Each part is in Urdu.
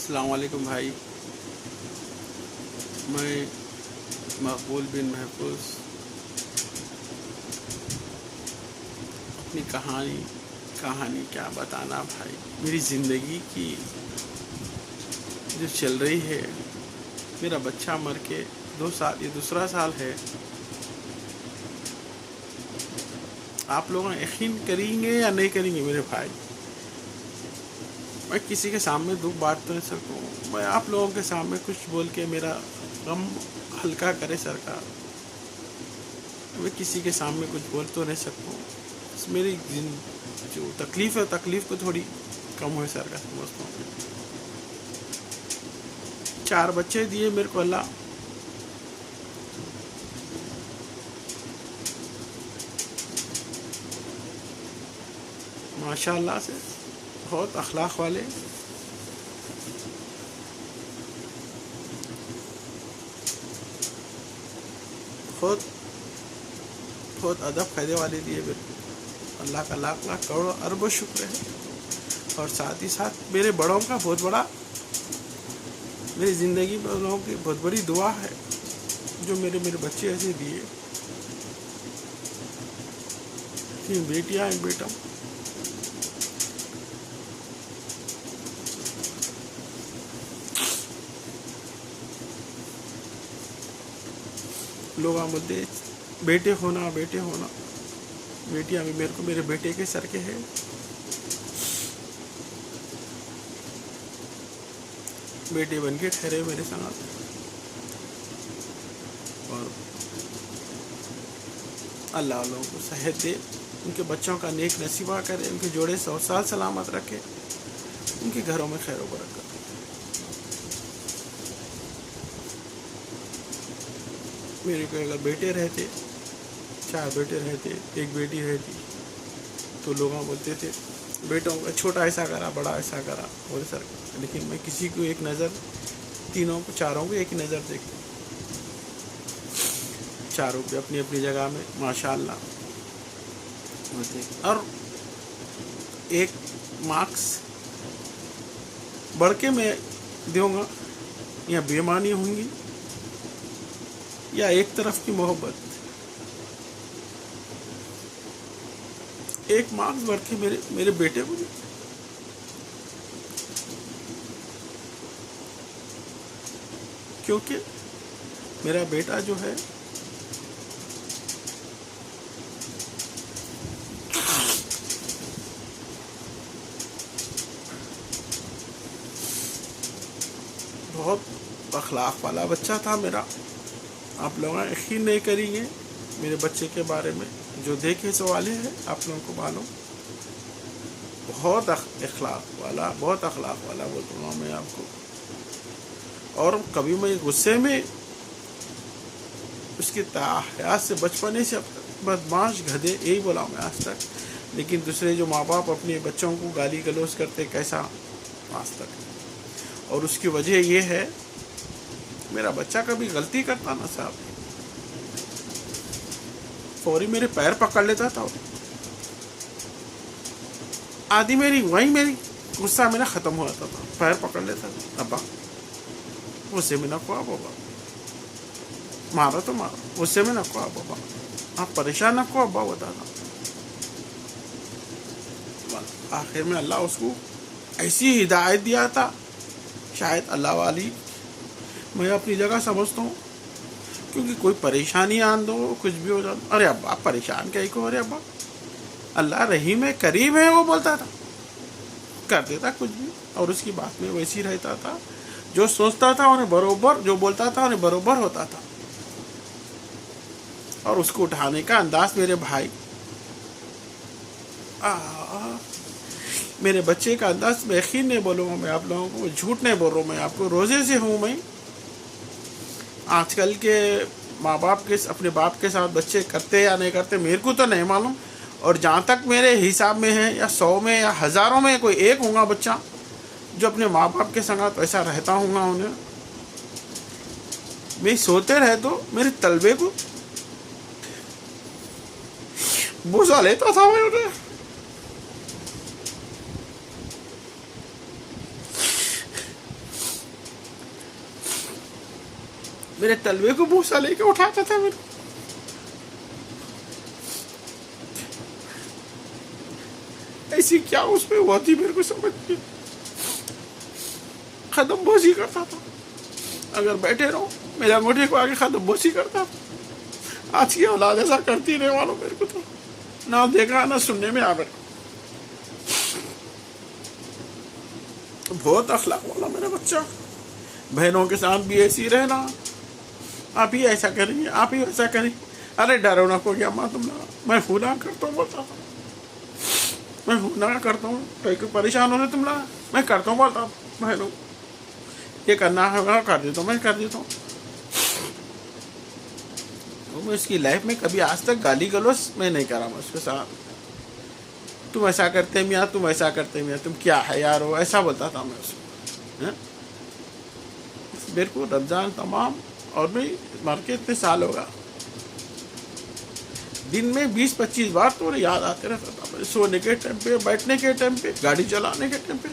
السلام علیکم بھائی، میں مقبول بن محفوظ اپنی کہانی کیا بتانا بھائی. میری زندگی کی جو چل رہی ہے، میرا بچہ مر کے 2 سال، یہ دوسرا سال ہے. آپ لوگ یقین کریں گے یا نہیں کریں گے میرے بھائی؟ میں کسی کے سامنے دکھ بانٹ تو نہیں سکتا ہوں. میں آپ لوگوں کے سامنے کچھ بول کے میرا غم ہلکا کرے سرکار. میں کسی کے سامنے کچھ بول تو نہیں سکتا ہوں. میری جو تکلیف ہے، تکلیف کو تھوڑی کم ہوئے سرکار سمجھتا ہوں. 4 بچے دیے میرے کو اللہ. ماشاء اللہ سے بہت اخلاق والے، بہت ادب قاعدے والے دیے میرے کو. اللہ کا لاکھ لاکھ کروڑ ارب شکر ہے. اور ساتھ ہی ساتھ میرے بڑوں کا بہت بڑا، میری زندگی میں ان لوگوں کی بہت بڑی دعا ہے جو میرے بچے ایسے دیے. 3 بیٹیاں 1 بیٹا. لوگ بولتے بیٹے ہونا. بیٹیاں بھی میرے کو میرے بیٹے کے سر کے ہے. بیٹے بن کے ٹھہرے میرے ساتھ. اور اللہ والوں کو صحت دے، ان کے بچوں کا نیک نصیبہ کرے، ان کے جوڑے 100 سال سلامت رکھے، ان کے گھروں میں خیر و برکت. میرے کو اگر بیٹے رہتے، 4 بیٹے رہتے، 1 بیٹی رہتی، تو لوگ بولتے تھے بیٹوں کا چھوٹا ایسا کرا، بڑا ایسا کرا. اور سر لیکن میں کسی کو ایک نظر، تینوں کو 4 کو ایک نظر دیکھتا. 4 بھی اپنی اپنی جگہ میں ماشاء اللہ ہوتے. اور ایک مارکس بڑھ کے میں دوں گا، یا بیمانی ہوں گی یا ایک طرف کی محبت. ایک مارکس بڑھ کے میرے بیٹے کو، کیونکہ میرا بیٹا جو ہے بہت اخلاق والا بچہ تھا میرا. آپ لوگ یقین نہیں کریں گے میرے بچے کے بارے میں. جو دیکھے سوالے ہیں آپ لوگوں کو معلوم. بہت اخلاق والا بولتا ہوں میں آپ کو. اور کبھی میں غصے میں اس کی حیات سے، بچپنے سے بدماش گدھے یہی بولا میں آج تک. لیکن دوسرے جو ماں باپ اپنے بچوں کو گالی گلوچ کرتے، کیسا آج تک. اور اس کی وجہ یہ ہے، میرا بچہ کبھی غلطی کرتا نا صاحب، فوری میرے پیر پکڑ لیتا تھا. آدھی میری غصہ میرا ختم ہو جاتا تھا. پیر پکڑ لیتا تھا. ابا غصے میں نہ کو بابا، مارا تو مارا، غصے میں نہ کو بابا، آپ پریشان نہ کو ابا بتانا. آخر میں اللہ اس کو ایسی ہدایت دیا تھا، شاید اللہ والی. میں اپنی جگہ سمجھتا ہوں، کیونکہ کوئی پریشانی آن دو، کچھ بھی ہو جاتا، ارے ابا پریشان کیا کو، ارے ابا اللہ رحیم ہے، کریم ہے. وہ بولتا تھا، کر دیتا کچھ بھی. اور اس کی بات میں ویسی رہتا تھا، جو سوچتا تھا انہیں بروبر، جو بولتا تھا انہیں بروبر ہوتا تھا. اور اس کو اٹھانے کا انداز میرے بھائی، میرے بچے کا انداز، میں یقین نہیں بولوں گا، میں آپ لوگوں کو جھوٹ نہیں بول رہا ہوں. میں آپ کو روزے سے ہوں. میں آج کل کے ماں باپ کے اپنے باپ کے ساتھ بچے کرتے یا نہیں کرتے میرے کو تو نہیں معلوم. اور جہاں تک میرے حساب میں ہے، یا 100 میں یا ہزاروں میں کوئی ایک ہوں گا بچہ جو اپنے ماں باپ کے ساتھ ایسا رہتا ہوں گا. انہیں میں سوتے رہ تو میرے طلبے کو بوسا لیتا تھا. میں انہیں میرے تلوے کو بوسا لے کے اٹھاتا تھا میرے. ایسی کیا اس میں ہوا تھی میرے کو سمجھ نہیں. قدم بوسی کرتا تھا, اگر بیٹھے رہو میرے انگوٹھے کو آگے قدم بوسی کرتا تھا. آج کی اولاد ایسا کرتی رہے والوں میرے کو تو نہ دیکھا نہ سننے میں آ گیا. بہت اخلاق والا میرا بچہ. بہنوں کے ساتھ بھی ایسی رہنا, آپ ہی ایسا کریں گے, آپ ہی ایسا کریں. ارے ڈرو نہ کو گیا ماں تم لوگ, میں ہونا کرتا ہوں بولتا تھا, میں ہونا کرتا ہوں. کوئی پریشان ہونے تم لوگ, میں کرتا ہوں بولتا ہوں. بہنوں یہ کرنا ہے کر دیتا ہوں, میں کر دیتا ہوں. میں اس کی لائف میں کبھی آج تک گالی گلوچ میں نہیں کرا. میں اس کے ساتھ تم ایسا کرتے میاں, تم ایسا کرتے میاں, تم کیا ہے یار ہو, ایسا بولتا تھا میں اس کو. میرے کو رمضان تمام اور میں مر کے اتنے سال ہوگا, دن میں 20-25 بار تو یاد آتے رہتا تھا. سونے کے ٹائم پہ, بیٹھنے کے ٹائم پہ, گاڑی چلانے کے ٹائم پہ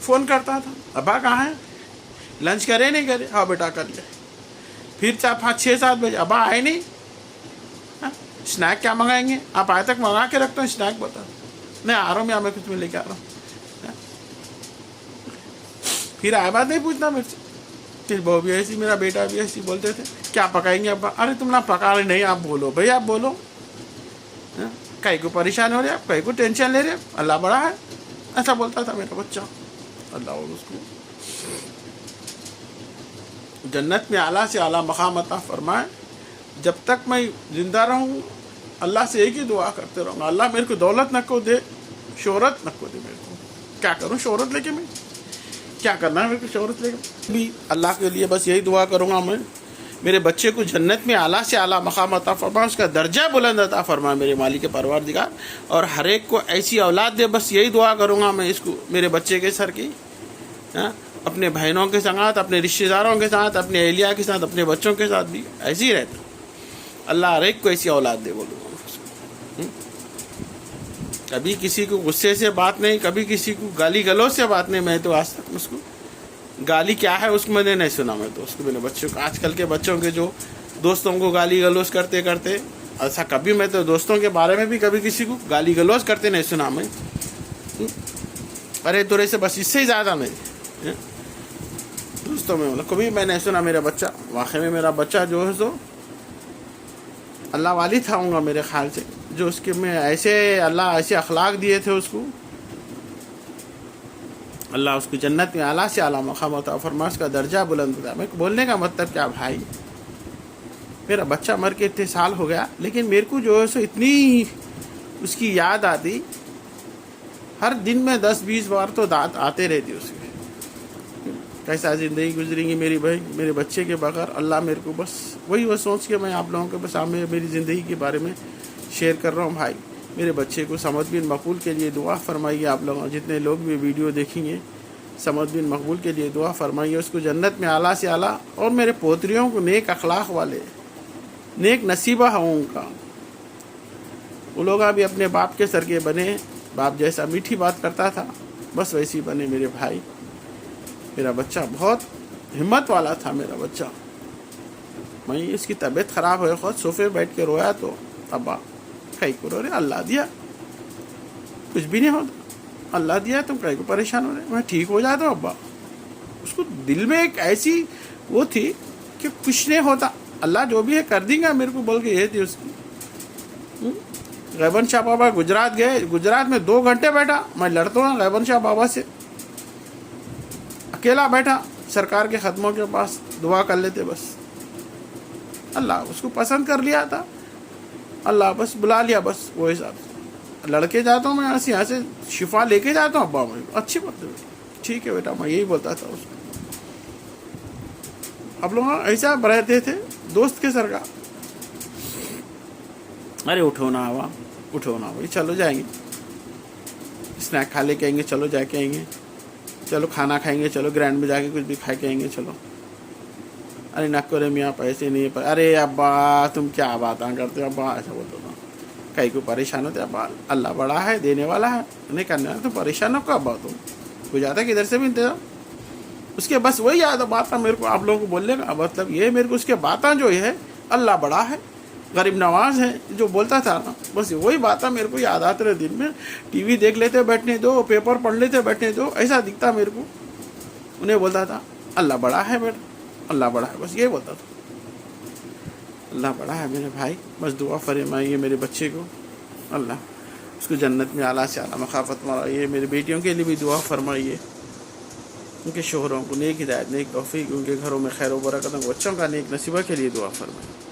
فون کرتا تھا, ابا کہاں ہے, لنچ کرے نہیں کرے, ہاں بیٹا کر لے. پھر 4-5-6-7 بجے, ابا آئے نہیں, اسنیک کیا منگائیں گے, آپ آئے تک منگا کے رکھتا ہوں اسنیک, بتا نہیں آ رہا ہوں میں کچھ میں لے کے آ رہا ہوں. پھر آئے بات نہیں پوچھنا میرے سے. پھر بہو بھی ایسی, میرا بیٹا بھی ایسی, بولتے تھے کیا پکائیں گے ابا. ارے تم نہ پکا رہے, نہیں آپ بولو بھائی, آپ بولو. کہیں کو پریشان ہو رہے آپ, کہیں کو ٹینشن لے رہے, اللہ بڑا ہے, ایسا بولتا تھا میرا بچہ. اللہ اور اس کو جنت میں اعلیٰ سے اعلیٰ مقام عطا فرمائے. جب تک میں زندہ رہوں اللہ سے ایک ہی دعا کرتے رہوں گا, اللہ میرے کو دولت نہ کو دے, شہرت نہ کو دے. میرے کو کیا کروں شہرت لے کے, میں کیا کرنا ہے میرے کو شہرت لے کے بھی. اللہ کے لیے بس یہی دعا کروں گا میں, میرے بچے کو جنت میں اعلیٰ سے اعلیٰ مقام عطا فرما, اس کا درجہ بلند عطا فرما میرے مالک پروردگار, اور ہر ایک کو ایسی اولاد دے. بس یہی دعا کروں گا میں اس کو, میرے بچے کے سر کی, اپنے بہنوں کے ساتھ, اپنے رشتہ داروں کے ساتھ, اپنے اہلیہ کے ساتھ, اپنے بچوں کے ساتھ بھی ایسے ہی رہتا. اللہ ہر ایک کو ایسی اولاد دے بولوں گا. کبھی کسی کو غصے سے بات نہیں, کبھی کسی کو گالی گلوچ سے بات نہیں. میں تو آج تک اس کو گالی کیا ہے اس کو میں نے نہیں سنا. میں تو اس کو, میرے بچوں کو, آج کل کے بچوں کے جو دوستوں کو گالی گلوچ کرتے کرتے, ایسا کبھی میں تو دوستوں کے بارے میں بھی کبھی کسی کو گالی گلوچ کرتے نہیں سنا میں. ارے تورے سے بس اس سے ہی زیادہ میں دوستوں میں کبھی میں نہیں سنا. میرا بچہ واقعی میں, میرا بچہ جو ہے سو اللہ والی تھا ہوں گا میرے خیال سے, جو اس کے میں ایسے اللہ ایسے اخلاق دیے تھے اس کو. اللہ اس کو جنت میں اعلیٰ سے اعلیٰ مقام عطا فرما, اس کا درجہ بلند ہوتا. میں بولنے کا مطلب کیا بھائی, میرا بچہ مر کے اتنے سال ہو گیا, لیکن میرے کو جو ہے سو اتنی اس کی یاد آتی, ہر دن میں 10-20 بار تو دانت آتے رہتی اس کے. کیسا زندگی گزریں گی میری بھائی میرے بچے کے بغیر. اللہ میرے کو بس وہی وہ سوچ کے میں آپ لوگوں کے سامنے میری زندگی کے بارے میں شیئر کر رہا ہوں. بھائی میرے بچے کو سمد بن مقبول کے لیے دعا فرمائیے. آپ لوگوں جتنے لوگ بھی ویڈیو دیکھیں گے, سمد بن مقبول کے لیے دعا فرمائیے. اس کو جنت میں اعلیٰ سے اعلیٰ, اور میرے پوتریوں کو نیک اخلاق والے, نیک نصیبہ ہوں ان کا. وہ لوگ بھی اپنے باپ کے سر کے بنے, باپ جیسا میٹھی بات کرتا تھا بس ویسی بنے میرے بھائی. میرا بچہ بہت ہمت والا تھا میرا بچہ. میں اس کی طبیعت خراب ہوئے خود صوفے بیٹھ کے رویا تو ابا کہیں کو رو رہے, اللہ دیا, کچھ بھی نہیں ہوتا, اللہ دیا, تم کہیں کو پریشان ہو رہے, میں ٹھیک ہو جاتا ہوں ابا. اس کو دل میں ایک ایسی وہ تھی کہ کچھ نہیں ہوتا, اللہ جو بھی ہے کر دیں گا میرے کو بول کے. یہ تھی اس کی. غیبن شاہ بابا گجرات گئے, گجرات میں 2 گھنٹے بیٹھا. میں لڑتا ہوں غیبن شاہ بابا سے, اکیلا بیٹھا سرکار کے ختموں کے پاس, دعا کر لیتے بس. اللہ اس کو پسند کر لیا تھا, اللہ بس بلا لیا بس. وہ حساب سے لڑکے جاتا ہوں میں یہاں سے شفا لے کے جاتا ہوں ابا. میں اچھی بات ہے, ٹھیک ہے بیٹا, میں یہی بولتا تھا اس کو. اب لوگ ایسا رہتے تھے دوست کے سرکار. ارے اٹھو نا ہوا, اٹھو نا بھائی, چلو جائیں گے اسنیک کھا لے کے آئیں گے, چلو جا کے آئیں گے, چلو کھانا کھائیں گے, چلو گرینڈ میں جا کے کچھ بھی کھا کے آئیں گے, چلو. ارے نکو رے میاں پیسے نہیں, ارے ابا تم کیا باتاں کرتے ہو ابا, ایسا بولتا تھا. کہیں کو پریشان ہوتے ابا, اللہ بڑا ہے, دینے والا ہے, نہیں کرنا ہے تو پریشان نہ کو ابا. تم ہو جاتا ہے کدھر سے بھی انتظام, اس کے بس وہی یاد باتیں میرے کو آپ لوگوں کو بولنے کا مطلب یہ میرے کو اس کے باتیں جو ہے اللہ بڑا ہے، غریب نواز ہے جو بولتا تھا نا، بس وہی باتیں میرے کو یاد آتے رہے دن میں. ٹی وی دیکھ لیتے بیٹھنے دو، پیپر پڑھ لیتے بیٹھنے دو، ایسا دکھتا میرے کو. انہیں بولتا تھا اللہ بڑا ہے بیٹا، اللہ بڑا ہے، بس یہ بولتا تھا اللہ بڑا ہے میرے بھائی. بس دعا فرمائیے میرے بچے کو، اللہ اس کو جنت میں اعلیٰ سے اعلیٰ مقامات فرمائیے. میری بیٹیوں کے لیے بھی دعا فرمائیے، ان کے شوہروں کو نیک ہدایت، نیک توفیق، ان کے گھروں میں خیر و برکت، بچوں کا نیک نصیبہ کے لیے دعا فرمائیے.